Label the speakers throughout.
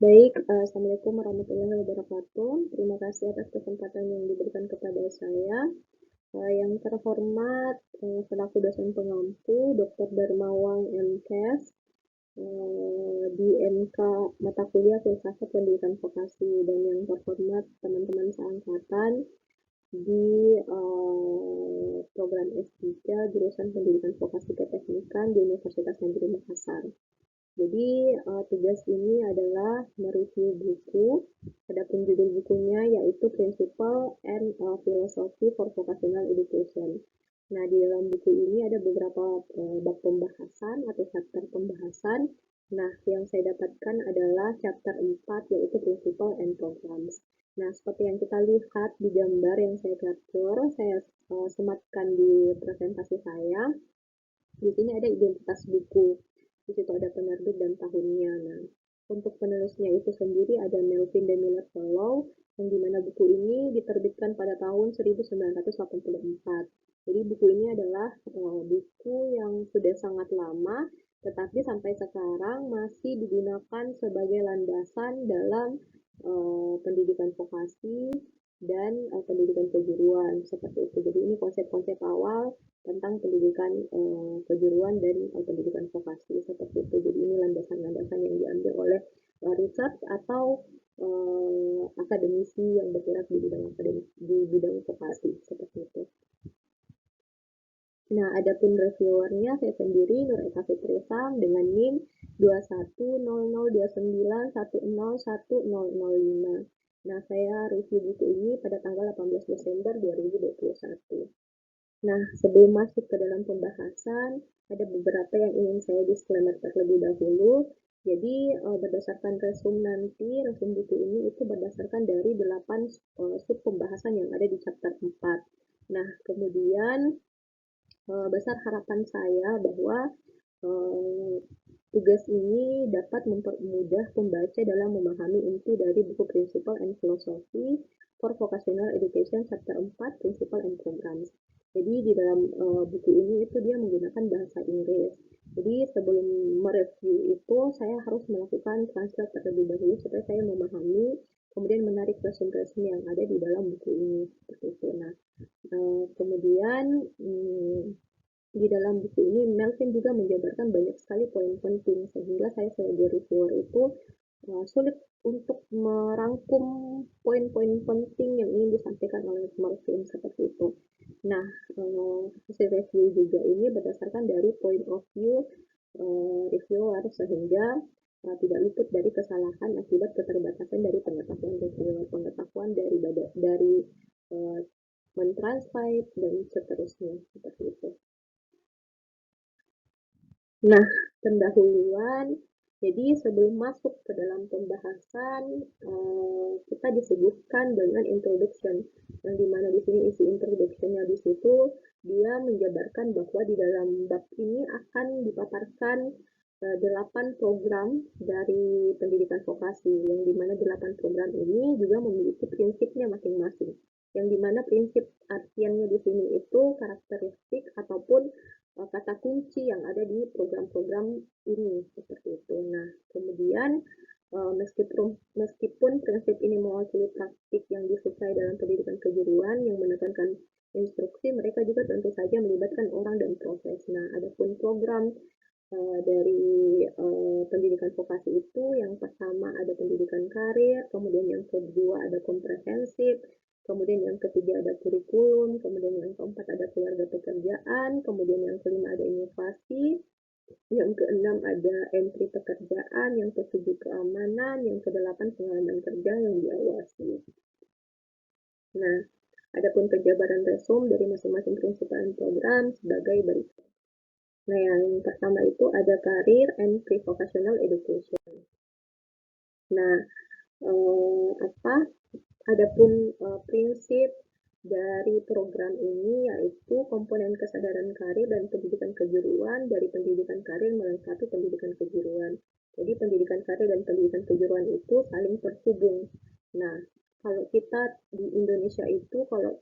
Speaker 1: Baik, Assalamualaikum warahmatullahi wabarakatuh. Terima kasih atas kesempatan yang diberikan kepada saya. Yang terhormat, selaku dosen pengampu, Dr. Darmawang MKes, di MK mata kuliah Filsafat Pendidikan Vokasi, dan yang terhormat teman-teman seangkatan di program S3 jurusan Pendidikan Vokasi Keteknikan di Universitas Negeri Makassar. Jadi tugas ini adalah mereview buku. Adapun judul bukunya yaitu Principle and Philosophy for Vocational Education. Nah, di dalam buku ini ada beberapa bab pembahasan atau chapter pembahasan. Nah, yang saya dapatkan adalah chapter 4 yaitu Principle and Programs. Nah, seperti yang kita lihat di gambar yang saya capture, saya sematkan di presentasi saya. Di sini ada identitas buku. Di situ ada penerbit dan tahunnya. Nah, untuk penulisnya itu sendiri ada Melvin dan Miller Fellow, yang dimana buku ini diterbitkan pada tahun 1984. Jadi buku ini adalah buku yang sudah sangat lama, tetapi sampai sekarang masih digunakan sebagai landasan dalam pendidikan vokasi dan pendidikan kejuruan seperti itu. Jadi ini konsep-konsep awal tentang pendidikan kejuruan dan pendidikan vokasi seperti itu. Jadi ini landasan-landasan yang diambil oleh research atau akademisi yang bergerak di bidang vokasi seperti itu. Nah, adapun reviewernya saya sendiri Nur Eka Fitrisam dengan NIM 2100291011005. Nah, saya review buku ini pada tanggal 18 Desember 2021. Nah, sebelum masuk ke dalam pembahasan, ada beberapa yang ingin saya disclaimer terlebih dahulu. Jadi, berdasarkan resum buku ini itu berdasarkan dari 8 sub pembahasan yang ada di chapter 4. Nah, kemudian besar harapan saya bahwa tugas ini dapat mempermudah pembaca dalam memahami inti dari buku Principle and Philosophy for Vocational Education Chapter 4 Principle and Programs. Jadi di dalam buku ini itu dia menggunakan bahasa Inggris. Jadi sebelum mereview itu saya harus melakukan translate terlebih dahulu supaya saya memahami, kemudian menarik resume-resume yang ada di dalam buku ini seperti itu. Nah, kemudian di dalam buku ini Melvin juga menjabarkan banyak sekali poin penting sehingga saya sebagai reviewer itu sulit untuk merangkum poin-poin penting yang ingin disampaikan oleh Melvin seperti itu. Nah, hasil review juga ini berdasarkan dari point of view reviewer sehingga tidak luput dari kesalahan akibat keterbatasan dari pengetahuan reviewer, pengetahuan dari mentranslate dan seterusnya seperti itu. Nah, pendahuluan. Jadi sebelum masuk ke dalam pembahasan, kita disebutkan dengan introduction, yang dimana di sini isi introduction-nya di situ dia menjabarkan bahwa di dalam bab ini akan dipaparkan 8 program dari pendidikan vokasi, yang dimana 8 program ini juga memiliki prinsipnya masing-masing. Yang dimana prinsip artiannya di sini itu karakteristik ataupun kata kunci yang ada di program-program ini seperti itu. Nah, kemudian meskipun prinsip ini mewakili praktik yang disukai dalam pendidikan kejuruan yang menekankan instruksi, mereka juga tentu saja melibatkan orang dan proses. Nah, adapun program dari pendidikan vokasi itu yang pertama ada pendidikan karir, kemudian yang kedua ada komprehensif, kemudian yang ketiga ada kurikulum, kemudian yang keempat ada keluarga pekerjaan, kemudian yang kelima ada inovasi, yang keenam ada entry pekerjaan, yang ketujuh keamanan, yang kedelapan pengalaman kerja yang diawasi. Nah, adapun penjabaran resum dari masing-masing prinsip dan program sebagai berikut. Nah, yang pertama itu ada Career and Pre-Vocational Education. Nah, adapun prinsip dari program ini yaitu komponen kesadaran karir dan pendidikan kejuruan dari pendidikan karir melengkapi pendidikan kejuruan. Jadi pendidikan karir dan pendidikan kejuruan itu saling terhubung. Nah, kalau kita di Indonesia itu kalau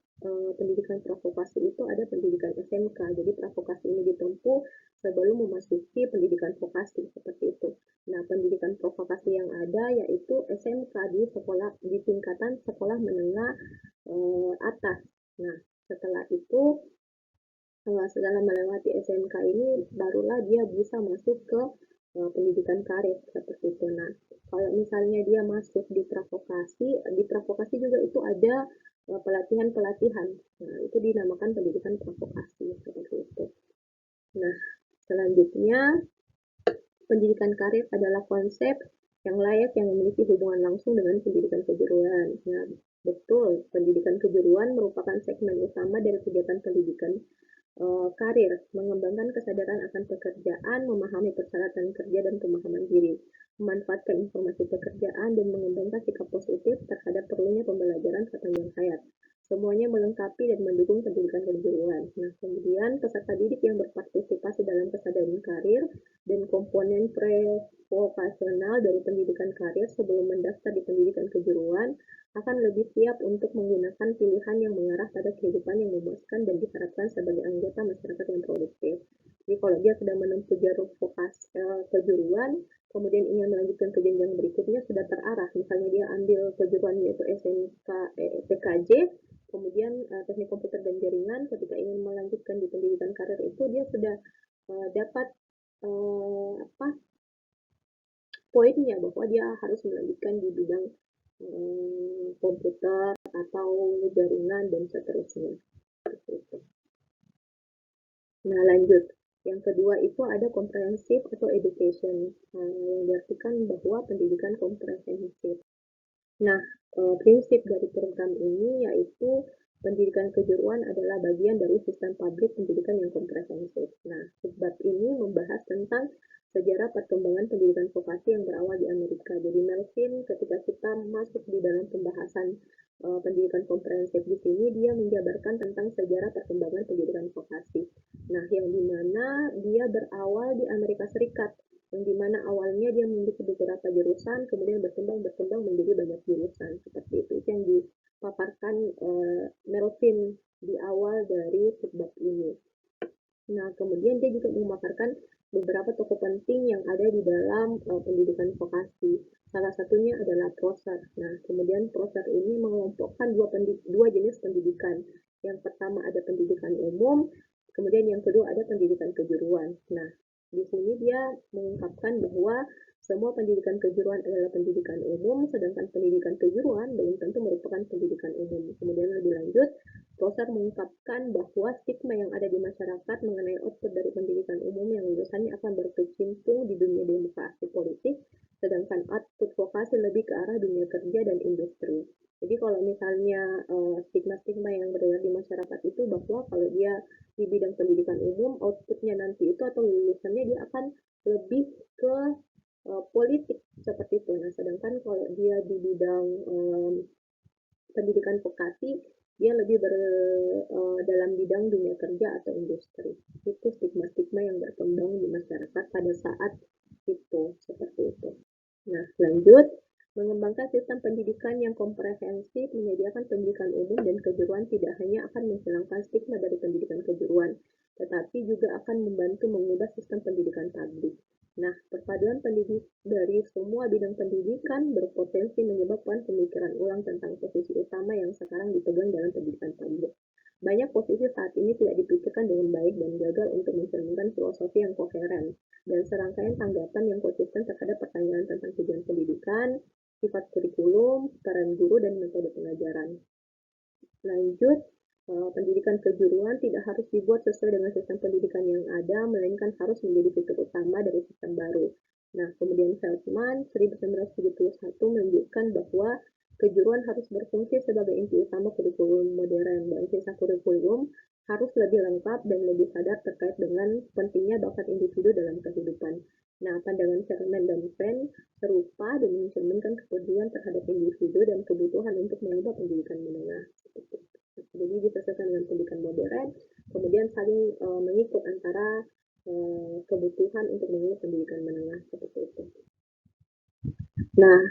Speaker 1: pendidikan provokasi itu ada pendidikan SMK. Jadi provokasi ini ditempuh sebelum memasuki pendidikan vokasi seperti itu. Nah, pendidikan provokasi yang ada yaitu SMK di sekolah di tingkatan sekolah menengah atas. Nah, setelah itu setelah melewati SMK ini barulah dia bisa masuk ke pendidikan karir seperti itu. Nah, kalau misalnya dia masuk di provokasi juga itu ada pelatihan-pelatihan. Nah, itu dinamakan pendidikan provokasi seperti itu. Nah, selanjutnya pendidikan karir adalah konsep yang layak yang memiliki hubungan langsung dengan pendidikan kejuruan. Nah, betul, pendidikan kejuruan merupakan segmen utama dari kegiatan pendidikan karir, mengembangkan kesadaran akan pekerjaan, memahami persyaratan kerja dan pemahaman diri, memanfaatkan informasi pekerjaan, dan mengembangkan sikap positif terhadap perlunya pembelajaran sepanjang hayat. Semuanya melengkapi dan mendukung pendidikan kejuruan. Nah, kemudian peserta didik yang berpartisipasi dalam kesadaran karir dan komponen pre-vokasional dari pendidikan karir sebelum mendaftar di pendidikan kejuruan akan lebih siap untuk menggunakan pilihan yang mengarah pada kehidupan yang memuaskan dan diharapkan sebagai anggota masyarakat yang produktif. Jadi kalau dia sudah menempuh jalur kejuruan, kemudian ingin melanjutkan ke jenjang berikutnya sudah terarah. Misalnya dia ambil kejuruan yaitu SMK, PKJ, kemudian teknik komputer dan jaringan, ketika ingin melanjutkan di pendidikan karir itu dia sudah dapat apa poinnya bahwa dia harus melanjutkan di bidang komputer atau jaringan dan seterusnya. Nah, lanjut. Yang kedua itu ada comprehensive atau education, yang diartikan bahwa pendidikan komprehensif. Nah, prinsip dari program ini yaitu pendidikan kejuruan adalah bagian dari sistem publik pendidikan yang komprehensif. Nah, bab ini membahas tentang sejarah perkembangan pendidikan vokasi yang berawal di Amerika. Jadi Melvin ketika kita masuk di dalam pembahasan pendidikan komprehensif di sini, dia menjabarkan tentang sejarah perkembangan pendidikan vokasi. Nah, yang dimana dia berawal di Amerika Serikat, yang dimana awalnya dia memiliki beberapa jurusan, kemudian berkembang menjadi banyak jurusan. Seperti itu yang dipaparkan Melvin di awal dari bab ini. Nah, kemudian dia juga memaparkan beberapa tokoh penting yang ada di dalam pendidikan vokasi. Salah satunya adalah Prosser. Nah, kemudian Prosser ini mengelompokkan dua jenis pendidikan. Yang pertama ada pendidikan umum, kemudian yang kedua ada pendidikan kejuruan. Nah, di sini dia mengungkapkan bahwa semua pendidikan kejuruan adalah pendidikan umum, sedangkan pendidikan kejuruan belum tentu merupakan pendidikan umum. Kemudian lebih lanjut, Prosser mengungkapkan bahwa stigma yang ada di masyarakat mengenai output dari pendidikan umum yang lulusannya akan berkecimpung di dunia demokrasi politik, sedangkan output vokasi lebih ke arah dunia kerja dan industri. Jadi kalau misalnya stigma-stigma yang beredar di masyarakat itu bahwa kalau dia di bidang pendidikan umum, outputnya nanti itu atau lulusannya dia akan lebih ke politik seperti itu. Nah, sedangkan kalau dia di bidang pendidikan vokasi, dia lebih dalam bidang dunia kerja atau industri. Itu stigma-stigma yang berkembang di masyarakat pada saat itu, seperti itu. Nah, lanjut. Mengembangkan sistem pendidikan yang komprehensif menyediakan pendidikan umum dan kejuruan tidak hanya akan menghilangkan stigma dari pendidikan kejuruan, tetapi juga akan membantu mengubah sistem pendidikan publik. Nah, perpaduan pendidik dari semua bidang pendidikan berpotensi menyebabkan pemikiran ulang tentang posisi utama yang sekarang dipegang dalam pendidikan publik. Banyak posisi saat ini tidak dipikirkan dengan baik dan gagal untuk mencerminkan filosofi yang koheren dan serangkaian tanggapan yang konsisten terhadap pertanyaan tentang tujuan pendidikan, sifat kurikulum, peran guru, dan metode pengajaran. Lanjut, pendidikan kejuruan tidak harus dibuat sesuai dengan sistem pendidikan yang ada, melainkan harus menjadi fitur utama dari sistem baru. Nah, kemudian Feldman 1971 menunjukkan bahwa kejuruan harus berfungsi sebagai inti utama kurikulum modern, dan sisa kurikulum harus lebih lengkap dan lebih sadar terkait dengan pentingnya bakat individu dalam kehidupan. Nah, pandangan Sherman dan Penn serupa dan mencerminkan kepedulian terhadap individu dan kebutuhan untuk mengubah pendidikan menengah. Jadi disesuaikan dengan pendidikan modern, kemudian saling mengikut antara kebutuhan untuk mengubah pendidikan menengah seperti itu. Nah,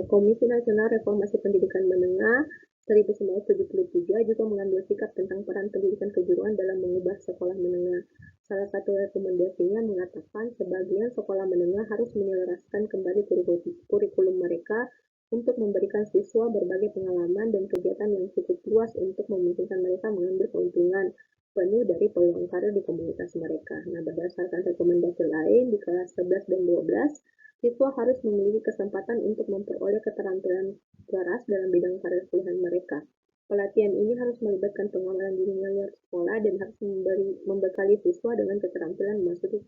Speaker 1: Komisi Nasional Reformasi Pendidikan Menengah 1973 juga mengambil sikap tentang peran pendidikan kejuruan dalam mengubah sekolah menengah. Salah satu rekomendasinya mengatakan sebagian sekolah menengah harus menyelaraskan kembali kurikulum mereka untuk memberikan siswa berbagai pengalaman dan kegiatan yang cukup luas untuk memungkinkan mereka mengambil keuntungan penuh dari peluang karir di komunitas mereka. Nah, berdasarkan rekomendasi lain di kelas 11 dan 12, siswa harus memiliki kesempatan untuk memperoleh keterampilan waras dalam bidang karir pilihan mereka. Pelatihan ini harus melibatkan pengenalan diri luar sekolah dan harus membekali siswa dengan keterampilan memasuki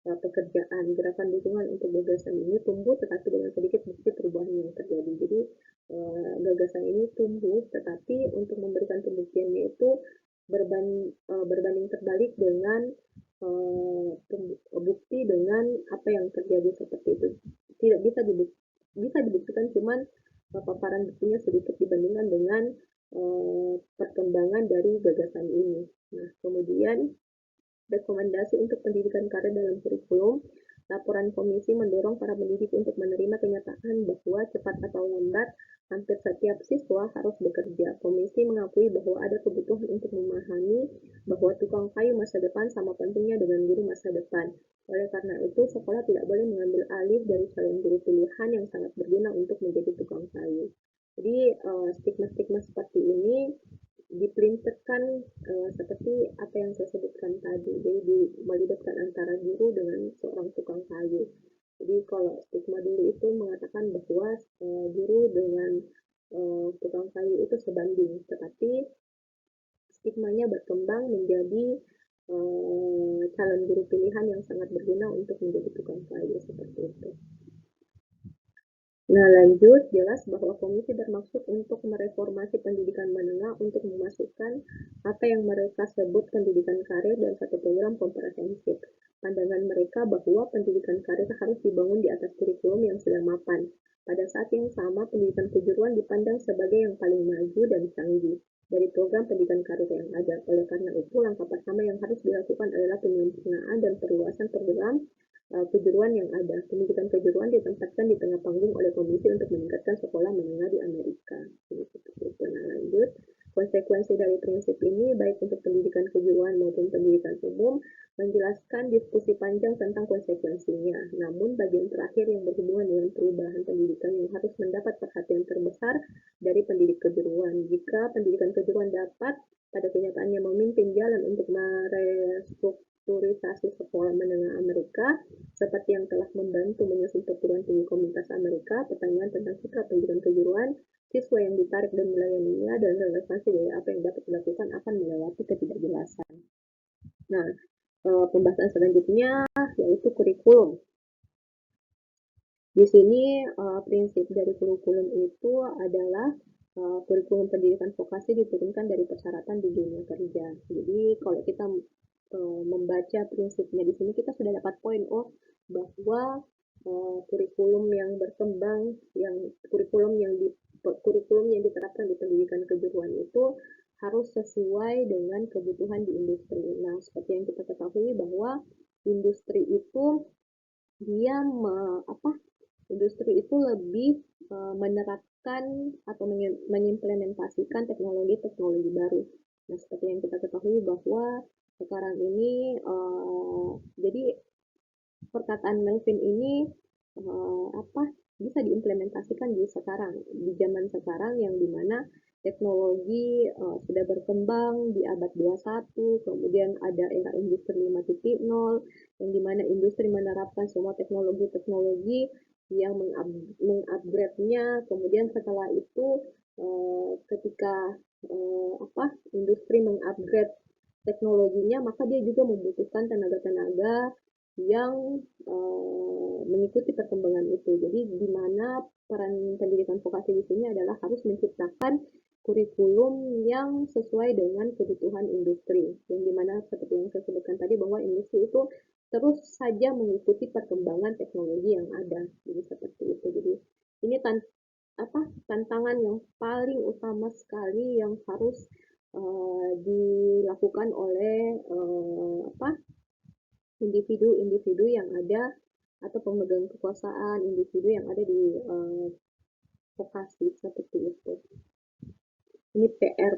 Speaker 1: pekerjaan. Gerakan dukungan untuk gagasan ini tumbuh tetapi dengan sedikit bukti perubahan yang terjadi. Jadi gagasan ini tumbuh tetapi untuk memberikan pembuktiannya itu berbanding terbalik dengan bukti dengan apa yang terjadi seperti itu. Tidak bisa dibuktikan, cuman paparan buktinya sedikit dibandingkan dengan perkembangan dari gagasan ini. Nah, kemudian rekomendasi untuk pendidikan karir dalam kurikulum, laporan komisi mendorong para pendidik untuk menerima kenyataan bahwa cepat atau lambat hampir setiap siswa harus bekerja. Komisi mengakui bahwa ada kebutuhan untuk memahami bahwa tukang kayu masa depan sama pentingnya dengan guru masa depan. Oleh karena itu, sekolah tidak boleh mengambil alih dari calon guru pilihan yang sangat berguna untuk menjadi tukang kayu. Jadi, stigma-stigma seperti ini dipelintirkan seperti apa yang saya sebutkan tadi, jadi melibatkan antara guru dengan seorang tukang kayu. Jadi kalau stigma dulu itu mengatakan bahwa guru dengan tukang kayu itu sebanding, tetapi stigmanya berkembang menjadi calon guru pilihan yang sangat berguna untuk menjadi tukang kayu seperti itu. Nah, lanjut, jelas bahwa komisi bermaksud untuk mereformasi pendidikan menengah untuk memasukkan apa yang mereka sebut pendidikan karir dan satu program komprehensif. Pandangan mereka bahwa pendidikan karir harus dibangun di atas kurikulum yang sedang mapan. Pada saat yang sama, pendidikan kejuruan dipandang sebagai yang paling maju dan canggih dari program pendidikan karir yang ada. Oleh karena itu, langkah pertama yang harus dilakukan adalah penyempurnaan dan perluasan program kejuruan yang ada. Pendidikan kejuruan ditempatkan di tengah panggung oleh komisi untuk meningkatkan sekolah menengah di Amerika. Nah, lanjut. Konsekuensi dari prinsip ini, baik untuk pendidikan kejuruan maupun pendidikan umum, menjelaskan diskusi panjang tentang konsekuensinya. Namun, bagian terakhir yang berhubungan dengan perubahan pendidikan yang harus mendapat perhatian terbesar dari pendidik kejuruan. Jika pendidikan kejuruan dapat pada kenyataannya memimpin jalan untuk merestrukturisasi sekolah menengah Amerika, seperti yang telah membantu menyusun perguruan tinggi komunitas Amerika, pertanyaan tentang citra pendidikan kejuruan, siswa yang ditarik dan melayaninya, dan relevansi dari apa yang dapat dilakukan akan melewati ketidakjelasan. Nah, pembahasan selanjutnya yaitu kurikulum. Di sini prinsip dari kurikulum itu adalah kurikulum pendidikan vokasi diturunkan dari persyaratan di dunia kerja. Jadi kalau kita membaca prinsipnya di sini kita sudah dapat poin bahwa kurikulum yang berkembang, kurikulum yang diterapkan di pendidikan kejuruan itu harus sesuai dengan kebutuhan di industri. Nah, seperti yang kita ketahui bahwa industri itu dia industri itu lebih menerapkan atau mengimplementasikan teknologi-teknologi baru. Nah, seperti yang kita ketahui bahwa sekarang ini jadi perkataan Melvin ini bisa diimplementasikan di zaman sekarang yang dimana teknologi sudah berkembang di abad 21, kemudian ada era industri 5.0 yang dimana industri menerapkan semua teknologi-teknologi yang mengupgrade-nya, kemudian setelah itu ketika industri mengupgrade teknologinya, maka dia juga membutuhkan tenaga-tenaga yang mengikuti perkembangan itu. Jadi di mana peran pendidikan vokasi di sini adalah harus menciptakan kurikulum yang sesuai dengan kebutuhan industri. Yang dimana seperti yang saya sebutkan tadi bahwa industri itu terus saja mengikuti perkembangan teknologi yang ada. Jadi seperti itu. Jadi ini tantangan yang paling utama sekali yang harus dilakukan oleh individu-individu yang ada atau pemegang kekuasaan individu yang ada di vokasi seperti itu. Ini PR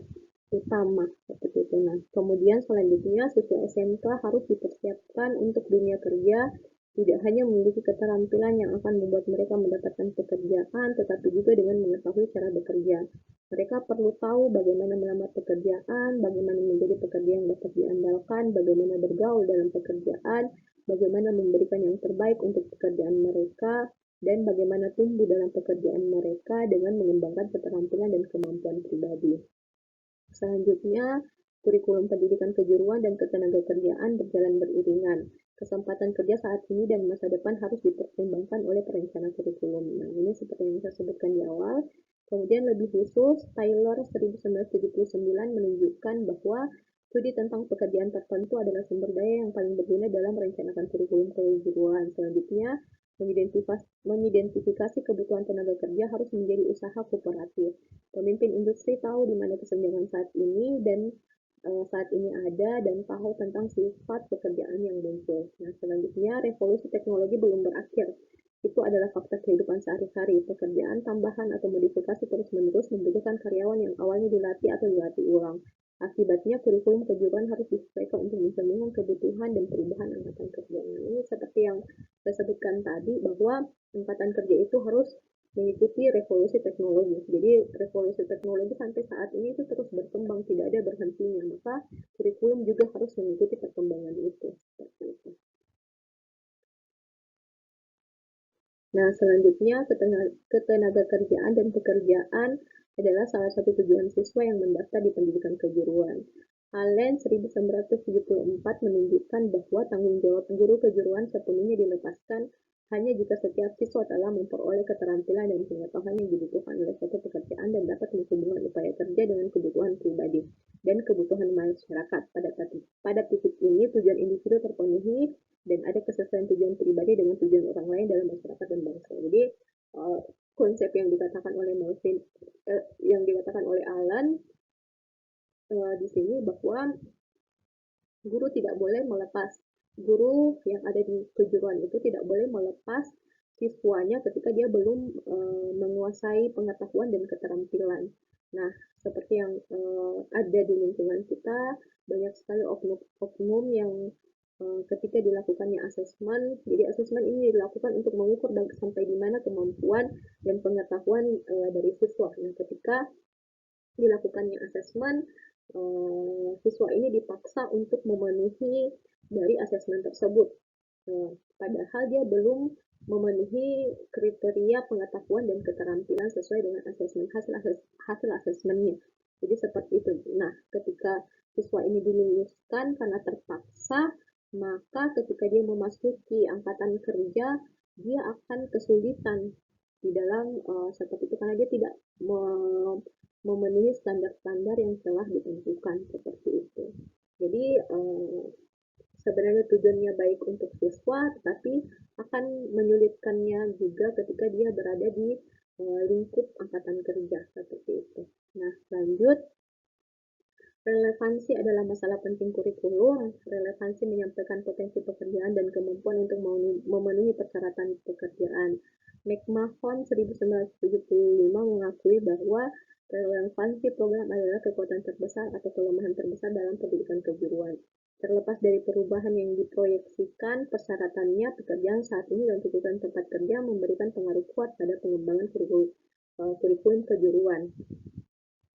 Speaker 1: utama seperti itu. Nah, kemudian selanjutnya siswa SMK harus dipersiapkan untuk dunia kerja, tidak hanya memiliki keterampilan yang akan membuat mereka mendapatkan pekerjaan, tetapi juga dengan mengetahui cara bekerja. Mereka perlu tahu bagaimana melamar pekerjaan, bagaimana menjadi pekerja yang dapat diandalkan, bagaimana bergaul dalam pekerjaan, bagaimana memberikan yang terbaik untuk pekerjaan mereka, dan bagaimana tumbuh dalam pekerjaan mereka dengan mengembangkan keterampilan dan kemampuan pribadi. Selanjutnya, kurikulum pendidikan kejuruan dan ketenagakerjaan berjalan beriringan. Kesempatan kerja saat ini dan masa depan harus dipertimbangkan oleh perencana kurikulum. Nah, ini seperti yang saya sebutkan di awal. Kemudian lebih khusus, Taylor 1979 menunjukkan bahwa studi tentang pekerjaan tertentu adalah sumber daya yang paling berguna dalam merencanakan kurikulum kejuruan. Selanjutnya, mengidentifikasi kebutuhan tenaga kerja harus menjadi usaha kooperatif. Pemimpin industri tahu di mana kesenjangan saat ini dan saat ini ada dan tahu tentang sifat pekerjaan yang muncul. Nah, selanjutnya revolusi teknologi belum berakhir. Itu adalah fakta kehidupan sehari-hari. Pekerjaan tambahan atau modifikasi terus-menerus membutuhkan karyawan yang awalnya dilatih atau dilatih ulang. Akibatnya, kurikulum kejuruan harus disesuaikan untuk mencerminkan kebutuhan dan perubahan angkatan kerja. Nah, ini seperti yang saya sebutkan tadi, bahwa angkatan kerja itu harus mengikuti revolusi teknologi. Jadi revolusi teknologi sampai saat ini itu terus berkembang, tidak ada berhentinya. Maka kurikulum juga harus mengikuti perkembangan itu. Seperti itu. Nah, selanjutnya ketenaga kerjaan dan pekerjaan adalah salah satu tujuan siswa yang mendaftar di pendidikan kejuruan. Allen 1974 menunjukkan bahwa tanggung jawab guru kejuruan sepenuhnya dilepaskan hanya jika setiap siswa telah memperoleh keterampilan dan pengetahuan yang dibutuhkan oleh suatu pekerjaan dan dapat menghubungkan upaya kerja dengan kebutuhan pribadi dan kebutuhan masyarakat. Pada titik ini, tujuan individu terpenuhi dan ada kesesuaian tujuan pribadi dengan tujuan orang lain dalam masyarakat dan bangsa. Jadi konsep yang dikatakan oleh Allen di sini bahwa guru tidak boleh melepas guru yang ada di kejuruan itu tidak boleh melepas siswanya ketika dia belum menguasai pengetahuan dan keterampilan. Nah, seperti yang ada di lingkungan kita, banyak sekali oknum yang ketika dilakukannya asesmen, jadi asesmen ini dilakukan untuk mengukur sampai di mana kemampuan dan pengetahuan dari siswa. Nah, ketika dilakukannya asesmen, siswa ini dipaksa untuk memenuhi dari asesmen tersebut. Padahal dia belum memenuhi kriteria pengetahuan dan keterampilan sesuai dengan hasil asesmennya. Jadi seperti itu. Nah, ketika siswa ini diluluskan karena terpaksa, maka ketika dia memasuki angkatan kerja, dia akan kesulitan di dalam seperti itu karena dia tidak memenuhi standar-standar yang telah ditentukan seperti itu. Jadi sebenarnya tujuannya baik untuk siswa, tetapi akan menyulitkannya juga ketika dia berada di lingkup angkatan kerja seperti itu. Nah, lanjut. Relevansi adalah masalah penting kurikulum. Relevansi menyampaikan potensi pekerjaan dan kemampuan untuk memenuhi persyaratan pekerjaan. McMahon 1975 mengakui bahwa relevansi program adalah kekuatan terbesar atau kelemahan terbesar dalam pendidikan kejuruan. Terlepas dari perubahan yang diproyeksikan, persyaratannya, pekerjaan saat ini dan tuntutan tempat kerja memberikan pengaruh kuat pada pengembangan kurikulum kejuruan.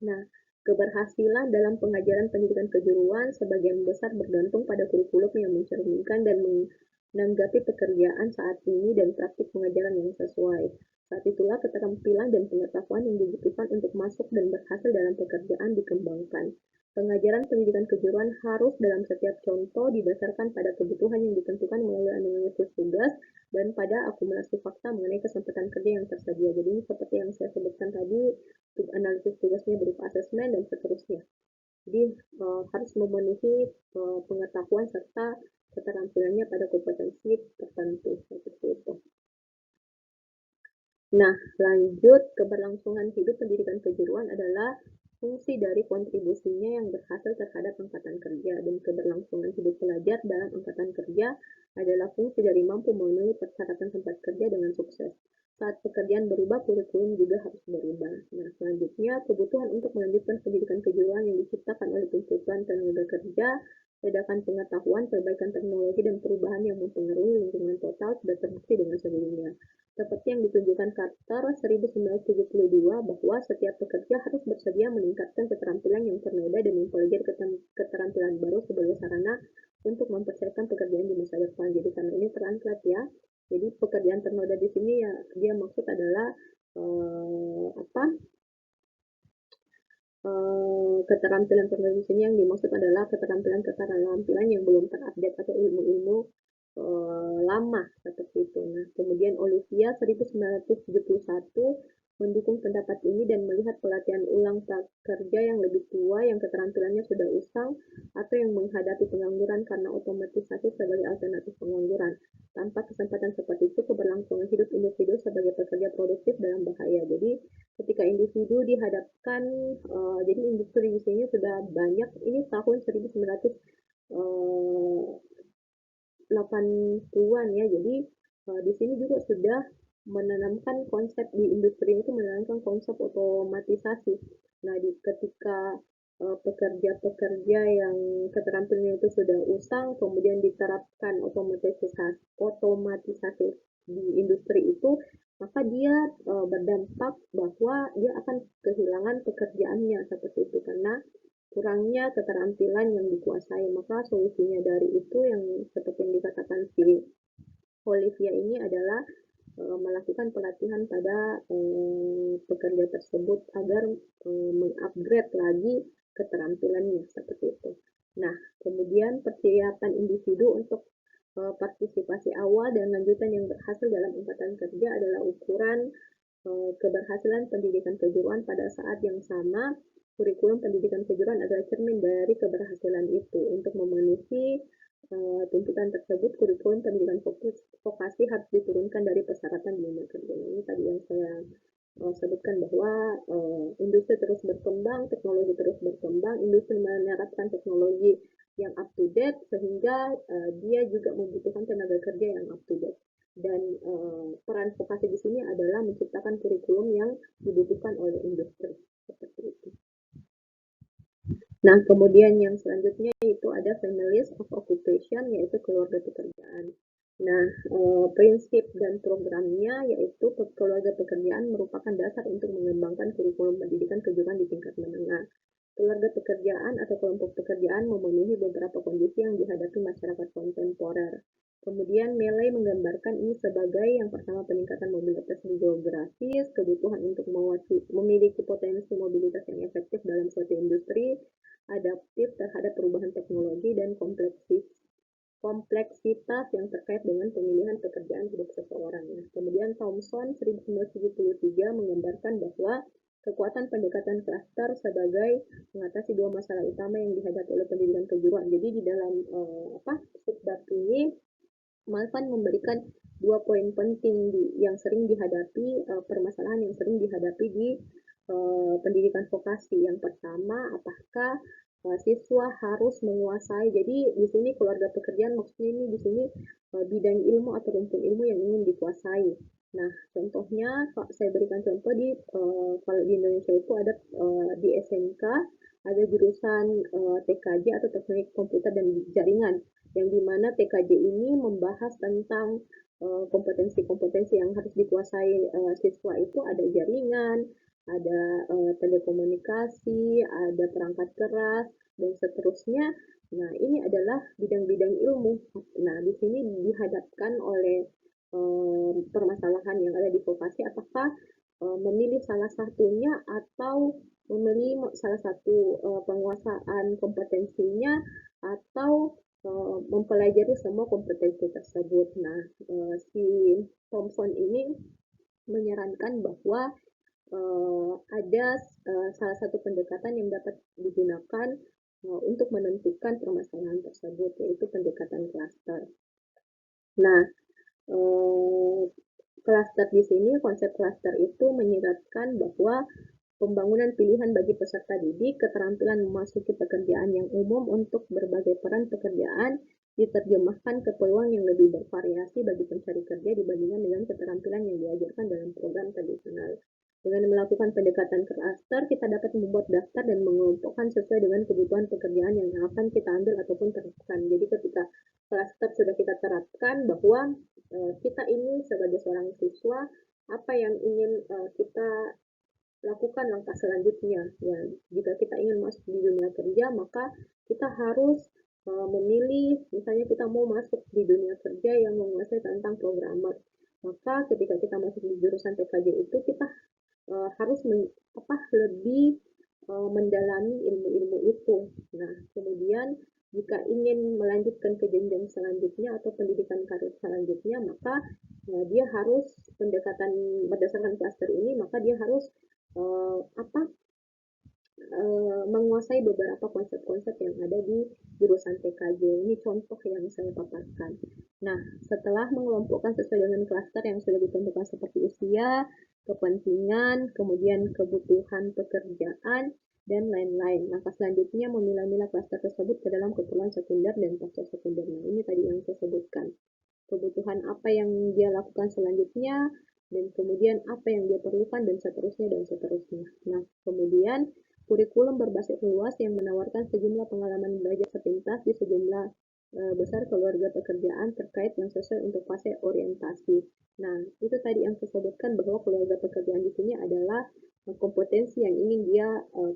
Speaker 1: Nah, keberhasilan dalam pengajaran pendidikan kejuruan sebagian besar bergantung pada kurikulum yang mencerminkan dan menanggapi pekerjaan saat ini dan praktik pengajaran yang sesuai. Saat itulah keterampilan dan pengetahuan yang dibutuhkan untuk masuk dan berhasil dalam pekerjaan dikembangkan. Pengajaran pendidikan kejuruan harus dalam setiap contoh didasarkan pada kebutuhan yang ditentukan melalui analisis tugas dan pada akumulasi fakta mengenai kesempatan kerja yang tersedia. Jadi seperti yang saya sebutkan tadi, analisis tugasnya berupa asesmen dan seterusnya. Jadi harus memenuhi pengetahuan serta keterampilannya pada kompetensi tertentu seperti itu. Nah, lanjut, keberlangsungan hidup pendidikan kejuruan adalah fungsi dari kontribusinya yang berhasil terhadap angkatan kerja, dan keberlangsungan hidup pelajar dalam angkatan kerja adalah fungsi dari mampu memenuhi persyaratan tempat kerja dengan sukses. Saat pekerjaan berubah, kurikulum juga harus berubah. Nah, selanjutnya, kebutuhan untuk melanjutkan pendidikan kejuruan yang diciptakan oleh tuntutan tenaga kerja, ledakan pengetahuan, perbaikan teknologi, dan perubahan yang mempengaruhi lingkungan total sudah terbukti dengan sendirinya. Seperti yang ditunjukkan Carter 1972 bahwa setiap pekerja harus bersedia meningkatkan keterampilan yang ternoda dan mempelajari keterampilan baru sebagai sarana untuk mempersiapkan pekerjaan di masa depan. Jadi karena ini translate ya. Jadi pekerjaan ternoda di sini ya dia maksud adalah apa? Keterampilan ternoda di sini yang dimaksud adalah keterampilan yang belum terupdate atau ilmu-ilmu lama seperti itu. Nah, kemudian Olivia 1971 mendukung pendapat ini dan melihat pelatihan ulang prakerja yang lebih tua yang keterampilannya sudah usang atau yang menghadapi pengangguran karena otomatisasi sebagai alternatif pengangguran. Tanpa kesempatan seperti itu, keberlangsungan hidup individu sebagai pekerja produktif dalam bahaya. Jadi, ketika individu dihadapkan, jadi industri di sini sudah banyak, ini tahun 1900 80-an ya. Jadi di sini juga sudah menanamkan konsep di industri itu menanamkan konsep otomatisasi. Nah, ketika pekerja-pekerja yang keterampilannya itu sudah usang, kemudian diterapkan otomatisasi di industri itu, maka dia berdampak bahwa dia akan kehilangan pekerjaannya seperti itu karena kurangnya keterampilan yang dikuasai. Maka solusinya dari itu yang seperti yang dikatakan si Olivia ini adalah melakukan pelatihan pada pekerja tersebut agar mengupgrade lagi keterampilannya seperti itu. Nah, kemudian persiapan individu untuk partisipasi awal dan lanjutan yang berhasil dalam angkatan kerja adalah ukuran keberhasilan pendidikan kejuruan pada saat yang sama. Kurikulum pendidikan kejuruan adalah cermin dari keberhasilan itu. Untuk memenuhi tuntutan tersebut, kurikulum pendidikan vokasi harus diturunkan dari persyaratan dunia kerja. Ini tadi yang saya sebutkan bahwa industri terus berkembang, teknologi terus berkembang, industri menerapkan teknologi yang up to date sehingga dia juga membutuhkan tenaga kerja yang up to date. Dan peran vokasi di sini adalah menciptakan kurikulum yang dibutuhkan oleh industri seperti itu. Nah, kemudian yang selanjutnya itu ada families of occupation, yaitu keluarga pekerjaan. Nah, prinsip dan programnya yaitu keluarga pekerjaan merupakan dasar untuk mengembangkan kurikulum pendidikan kejuruan di tingkat menengah. Keluarga pekerjaan atau kelompok pekerjaan memenuhi beberapa kondisi yang dihadapi masyarakat kontemporer. Kemudian Mealy menggambarkan ini sebagai yang pertama peningkatan mobilitas geografis, kebutuhan untuk memiliki potensi mobilitas yang efektif dalam suatu industri, adaptif terhadap perubahan teknologi, dan kompleksitas yang terkait dengan pemilihan pekerjaan hidup seseorang. Kemudian Thomson 1973 menggambarkan bahwa kekuatan pendekatan klaster sebagai mengatasi dua masalah utama yang dihadapi oleh pendidikan kejuruan. Jadi di dalam subbab ini Malvan memberikan dua poin penting yang sering dihadapi, permasalahan yang sering dihadapi di pendidikan vokasi. Yang pertama, apakah siswa harus menguasai, jadi di sini keluarga pekerjaan maksudnya ini di sini bidang ilmu atau rumpun ilmu yang ingin dikuasai. Nah, contohnya saya berikan contoh di kalau di Indonesia itu ada di SMK ada jurusan TKJ atau teknik komputer dan jaringan, yang dimana TKJ ini membahas tentang kompetensi-kompetensi yang harus dikuasai siswa itu ada jaringan, ada telekomunikasi, ada perangkat keras, dan seterusnya. Nah, ini adalah bidang-bidang ilmu. Nah, di sini dihadapkan oleh permasalahan yang ada di vokasi, apakah memilih salah satunya atau memilih salah satu penguasaan kompetensinya atau mempelajari semua kompetensi tersebut. Nah, si Thomson ini menyarankan bahwa ada salah satu pendekatan yang dapat digunakan untuk menentukan permasalahan tersebut, yaitu pendekatan klaster. Nah, klaster di sini, konsep klaster itu menyiratkan bahwa pembangunan pilihan bagi peserta didik, keterampilan memasuki pekerjaan yang umum untuk berbagai peran pekerjaan, diterjemahkan ke peluang yang lebih bervariasi bagi pencari kerja dibandingkan dengan keterampilan yang diajarkan dalam program tradisional. Dengan melakukan pendekatan klaster, kita dapat membuat daftar dan mengelompokkan sesuai dengan kebutuhan pekerjaan yang akan kita ambil ataupun terapkan. Jadi ketika klaster sudah kita terapkan bahwa kita ini sebagai seorang siswa, apa yang ingin kita lakukan langkah selanjutnya. Ya, jika kita ingin masuk di dunia kerja, maka kita harus memilih, misalnya kita mau masuk di dunia kerja yang menguasai tentang programmer. Maka ketika kita masuk di jurusan TKJ itu, kita harus lebih mendalami ilmu-ilmu itu. Nah, kemudian jika ingin melanjutkan ke jenjang selanjutnya atau pendidikan karir selanjutnya, maka dia harus pendekatan berdasarkan klaster ini, maka dia harus uh, apa menguasai beberapa konsep-konsep yang ada di jurusan TKJ. Ini contoh yang saya paparkan. Nah, setelah mengelompokkan sesuai dengan klaster yang sudah ditentukan seperti usia, kepentingan, kemudian kebutuhan pekerjaan, dan lain-lain. Langkah selanjutnya memilah-milah klaster tersebut ke dalam keperluan sekunder dan pasca sekunder. Nah, ini tadi yang saya sebutkan. Kebutuhan apa yang dia lakukan selanjutnya, dan kemudian apa yang dia perlukan, dan seterusnya, dan seterusnya. Nah, kemudian kurikulum berbasis luas yang menawarkan sejumlah pengalaman belajar sepintas di sejumlah besar keluarga pekerjaan terkait yang sesuai untuk fase orientasi. Nah, itu tadi yang saya sebutkan bahwa keluarga pekerjaan di sini adalah kompetensi yang ingin dia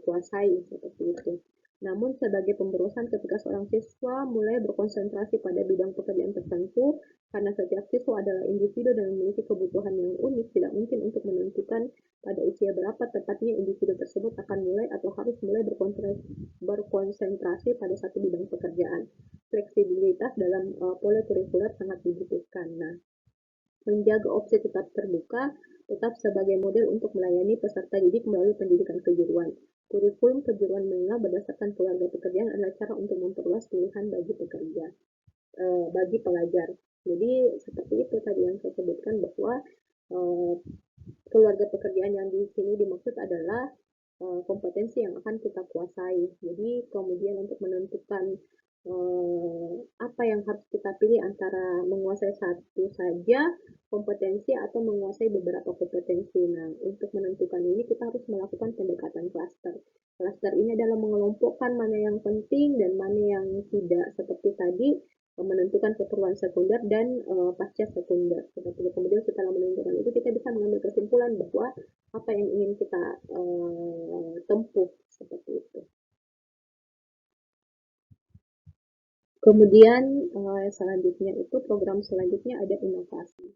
Speaker 1: kuasai seperti itu. Namun sebagai pemborosan ketika seorang siswa mulai berkonsentrasi pada bidang pekerjaan tertentu, karena setiap siswa adalah individu dan memiliki kebutuhan yang unik, tidak mungkin untuk menentukan pada usia berapa tepatnya individu tersebut akan mulai atau harus mulai berkonsentrasi pada satu bidang pekerjaan. Fleksibilitas dalam pola kurikuler sangat dibutuhkan. Nah, menjaga opsi tetap terbuka, tetap sebagai model untuk melayani peserta didik melalui pendidikan kejuruan. Kurikulum kejuruan menengah berdasarkan keluarga pekerjaan adalah cara untuk memperluas pilihan bagi pekerja, bagi pelajar. Jadi seperti itu tadi yang saya sebutkan bahwa keluarga pekerjaan yang di sini dimaksud adalah kompetensi yang akan kita kuasai. Jadi kemudian untuk menentukan apa yang harus kita pilih antara menguasai satu saja kompetensi atau menguasai beberapa kompetensi. Nah, untuk menentukan ini kita harus melakukan pendekatan klaster. Klaster ini adalah mengelompokkan mana yang penting dan mana yang tidak, seperti tadi menentukan keperluan sekunder dan pasca sekunder. Seperti itu. Kemudian setelah menentukan itu kita bisa mengambil kesimpulan bahwa apa yang ingin kita tempuh seperti itu. Kemudian selanjutnya itu program selanjutnya ada inovasi.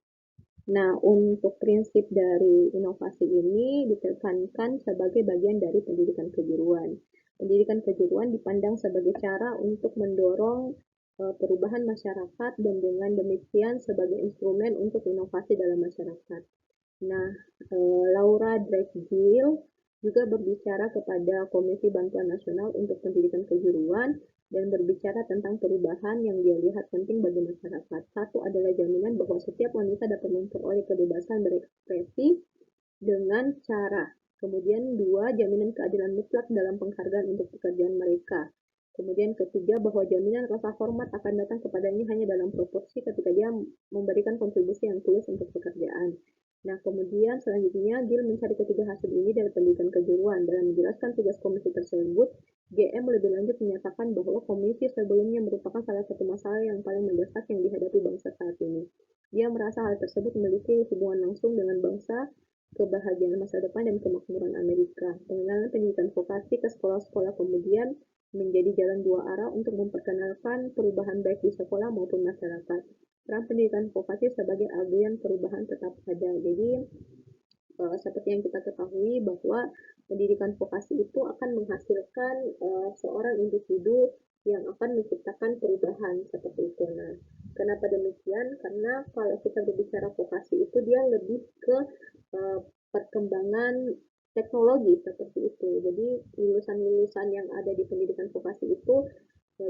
Speaker 1: Nah, untuk prinsip dari inovasi ini ditekankan sebagai bagian dari pendidikan kejuruan. Pendidikan kejuruan dipandang sebagai cara untuk mendorong perubahan masyarakat dan dengan demikian sebagai instrumen untuk inovasi dalam masyarakat. Nah, Laura Drake-Gill juga berbicara kepada Komisi Bantuan Nasional untuk Pendidikan Kejuruan dan berbicara tentang perubahan yang dia lihat penting bagi masyarakat. Satu adalah jaminan bahwa setiap wanita dapat memperoleh kebebasan berekspresi dengan cara. Kemudian dua, jaminan keadilan mutlak dalam penghargaan untuk pekerjaan mereka. Kemudian ketiga, bahwa jaminan rasa hormat akan datang kepadanya hanya dalam proporsi ketika dia memberikan kontribusi yang tulus untuk pekerjaan. Nah, kemudian selanjutnya Gill mencari ketiga hasil ini dari pendidikan kejuruan. Dalam menjelaskan tugas komisi tersebut, GM lebih lanjut menyatakan bahwa komisi sebelumnya merupakan salah satu masalah yang paling mendesak yang dihadapi bangsa saat ini. Dia merasa hal tersebut memiliki hubungan langsung dengan bangsa, kebahagiaan masa depan, dan kemakmuran Amerika. Pengenalan pendidikan vokasi ke sekolah-sekolah kemudian menjadi jalan dua arah untuk memperkenalkan perubahan baik di sekolah maupun masyarakat. Peran pendidikan vokasi sebagai agen perubahan tetap ada. Jadi seperti yang kita ketahui bahwa pendidikan vokasi itu akan menghasilkan seorang individu yang akan menciptakan perubahan seperti itu. Nah, kenapa demikian? Karena kalau kita berbicara vokasi itu dia lebih ke perkembangan teknologi seperti itu. Jadi lulusan-lulusan yang ada di pendidikan vokasi itu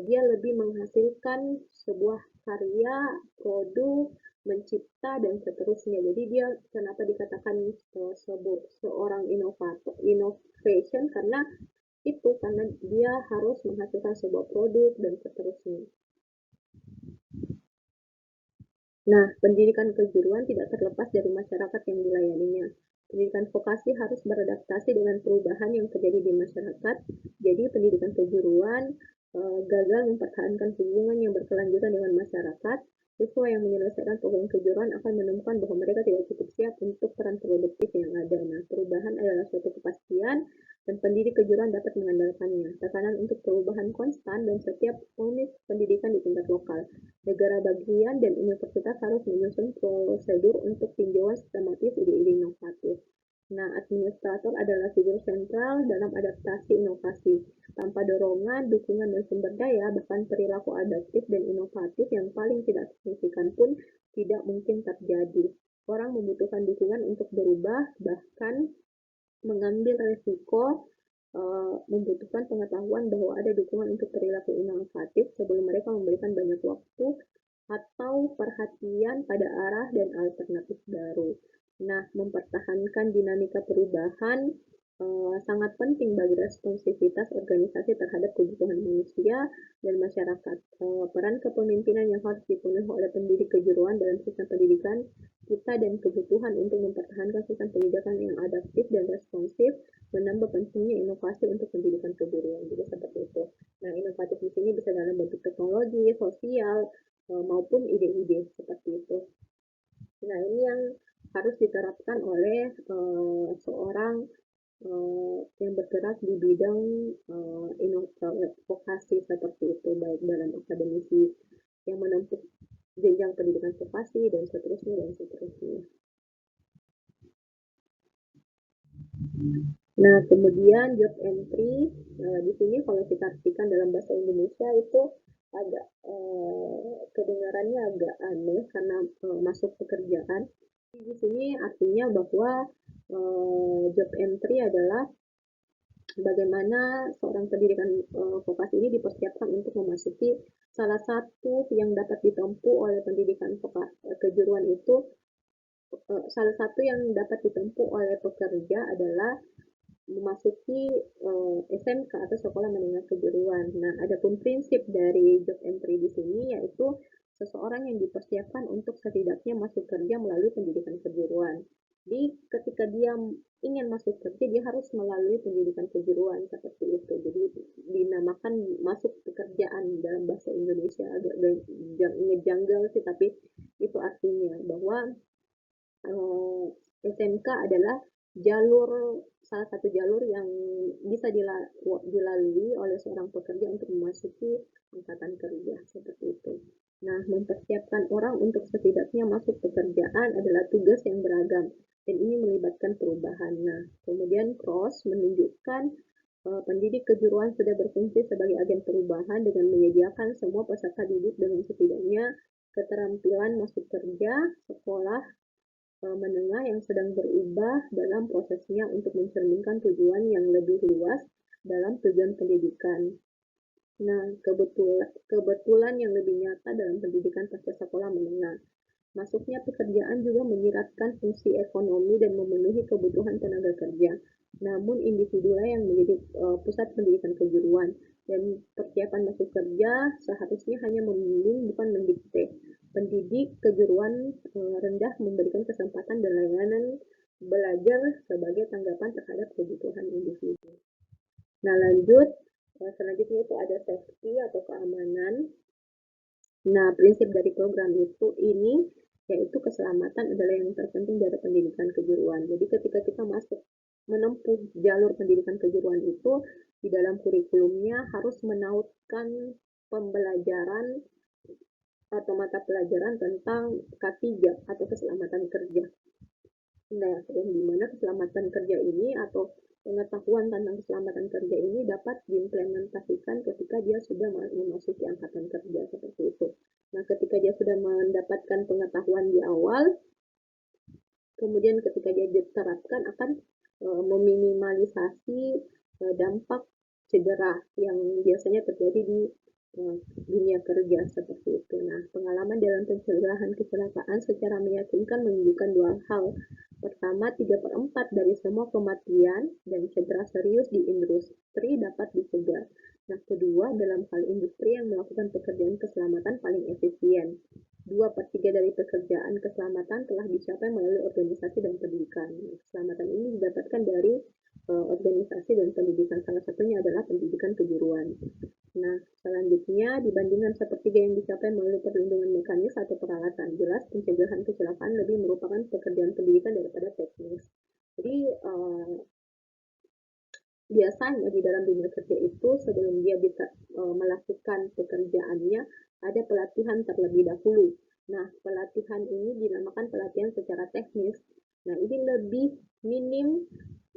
Speaker 1: dia lebih menghasilkan sebuah karya, produk, mencipta, dan seterusnya. Jadi dia kenapa dikatakan seorang inovator, innovation, karena karena dia harus menghasilkan sebuah produk dan seterusnya. Nah, pendidikan kejuruan tidak terlepas dari masyarakat yang dilayaninya. Pendidikan vokasi harus beradaptasi dengan perubahan yang terjadi di masyarakat. Jadi, pendidikan kejuruan gagal mempertahankan hubungan yang berkelanjutan dengan masyarakat. Siswa yang menyelesaikan program kejuruan akan menemukan bahwa mereka tidak cukup siap untuk peran produktif yang ada. Nah, perubahan adalah suatu kepastian dan pendidik kejuruan dapat mengandalkannya. Tekanan untuk perubahan konstan dan setiap unit pendidikan di tingkat lokal. Negara bagian dan universitas harus menyusun prosedur untuk tinjauan sistematis ide-ide inovatif. Nah, administrator adalah figur sentral dalam adaptasi inovasi. Tanpa dorongan, dukungan, dan sumber daya, bahkan perilaku adaptif dan inovatif yang paling tidak signifikan pun tidak mungkin terjadi. Orang membutuhkan dukungan untuk berubah, bahkan mengambil resiko, membutuhkan pengetahuan bahwa ada dukungan untuk perilaku inovatif sebelum mereka memberikan banyak waktu atau perhatian pada arah dan alternatif baru. Nah, mempertahankan dinamika perubahan sangat penting bagi responsivitas organisasi terhadap kebutuhan manusia dan masyarakat. Peran kepemimpinan yang harus dipenuhi oleh pendidik kejuruan dalam sistem pendidikan kita dan kebutuhan untuk mempertahankan sistem pendidikan yang adaptif dan responsif menambah pentingnya inovasi untuk pendidikan kejuruan. Jadi seperti itu. Nah, inovatif di sini bisa dalam bentuk teknologi, sosial, maupun ide-ide seperti itu. Nah, ini yang harus diterapkan oleh seorang yang bergerak di bidang vokasi seperti itu, baik dalam akademisi yang menempuh jenjang pendidikan vokasi dan seterusnya dan seterusnya. Nah, kemudian job entry di sini kalau kita artikan dalam bahasa Indonesia itu agak kedengarannya agak aneh karena masuk pekerjaan. Di sini artinya bahwa job entry adalah bagaimana seorang pendidikan vokasi ini dipersiapkan untuk memasuki salah satu yang dapat ditempuh oleh pendidikan kejuruan itu, salah satu yang dapat ditempuh oleh pekerja adalah memasuki SMK atau sekolah menengah kejuruan. Nah, adapun prinsip dari job entry di sini yaitu seseorang yang dipersiapkan untuk setidaknya masuk kerja melalui pendidikan kejuruan. Jadi, ketika dia ingin masuk kerja, dia harus melalui pendidikan kejuruan seperti itu. Jadi, dinamakan masuk pekerjaan dalam bahasa Indonesia, agak ngejanggal sih, tapi itu artinya bahwa SMK adalah salah satu jalur yang bisa dilalui oleh seorang pekerja untuk memasuki angkatan kerja seperti itu. Nah, mempersiapkan orang untuk setidaknya masuk pekerjaan adalah tugas yang beragam dan ini melibatkan perubahan. Nah, kemudian cross menunjukkan pendidik kejuruan sudah berfungsi sebagai agen perubahan dengan menyediakan semua peserta didik dengan setidaknya keterampilan masuk kerja, sekolah, menengah yang sedang berubah dalam prosesnya untuk mencerminkan tujuan yang lebih luas dalam tujuan pendidikan. Nah, kebetulan yang lebih nyata dalam pendidikan pasca sekolah menengah. Masuknya pekerjaan juga menyiratkan fungsi ekonomi dan memenuhi kebutuhan tenaga kerja. Namun individulah yang menjadi pusat pendidikan kejuruan dan persiapan masuk kerja seharusnya hanya membimbing bukan mendikte. Pendidik kejuruan rendah memberikan kesempatan dan layanan belajar sebagai tanggapan terhadap kebutuhan individu. Nah, lanjut selanjutnya itu ada safety atau keamanan. Nah, prinsip dari program ini yaitu keselamatan adalah yang terpenting dari pendidikan kejuruan. Jadi ketika kita menempuh jalur pendidikan kejuruan itu, di dalam kurikulumnya harus menautkan pembelajaran atau mata pelajaran tentang K3 atau keselamatan kerja. Nah, yang dimana keselamatan kerja ini atau pengetahuan tentang keselamatan kerja ini dapat diimplementasikan ketika dia sudah memasuki angkatan kerja seperti itu. Nah, ketika dia sudah mendapatkan pengetahuan di awal, kemudian ketika dia diterapkan akan meminimalisasi dampak cedera yang biasanya terjadi di dunia kerja seperti itu. Nah, pengalaman dalam pencegahan kecelakaan secara meyakinkan menunjukkan dua hal. Pertama, 3/4 dari semua kematian dan cedera serius di industri dapat dicegah. Nah, kedua, dalam hal industri yang melakukan pekerjaan keselamatan paling efisien. 2/3 dari pekerjaan keselamatan telah dicapai melalui organisasi dan pendidikan. Keselamatan ini didapatkan dari organisasi dan pendidikan. Salah satunya adalah pendidikan kejuruan. Nah, selanjutnya dibandingkan sepertiga yang dicapai melalui perlindungan mekanis atau peralatan. Jelas pencegahan kecelakaan lebih merupakan pekerjaan pendidikan daripada teknis. Jadi biasanya di dalam dunia kerja itu sebelum dia bisa melakukan pekerjaannya ada pelatihan terlebih dahulu. Nah, pelatihan ini dinamakan pelatihan secara teknis. Nah, ini lebih minim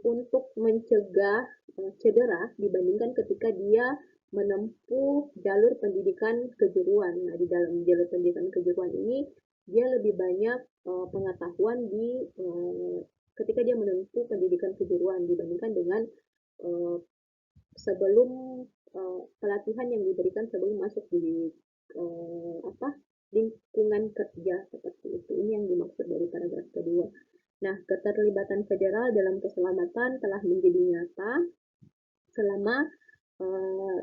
Speaker 1: untuk mencegah cedera dibandingkan ketika dia menempuh jalur pendidikan kejuruan. Nah, di dalam jalur pendidikan kejuruan ini dia lebih banyak pengetahuan di ketika dia menempuh pendidikan kejuruan dibandingkan dengan sebelum pelatihan yang diberikan sebelum masuk di lingkungan kerja seperti itu. Ini yang dimaksud dari paragraf kedua. Nah, keterlibatan federal dalam keselamatan telah menjadi nyata selama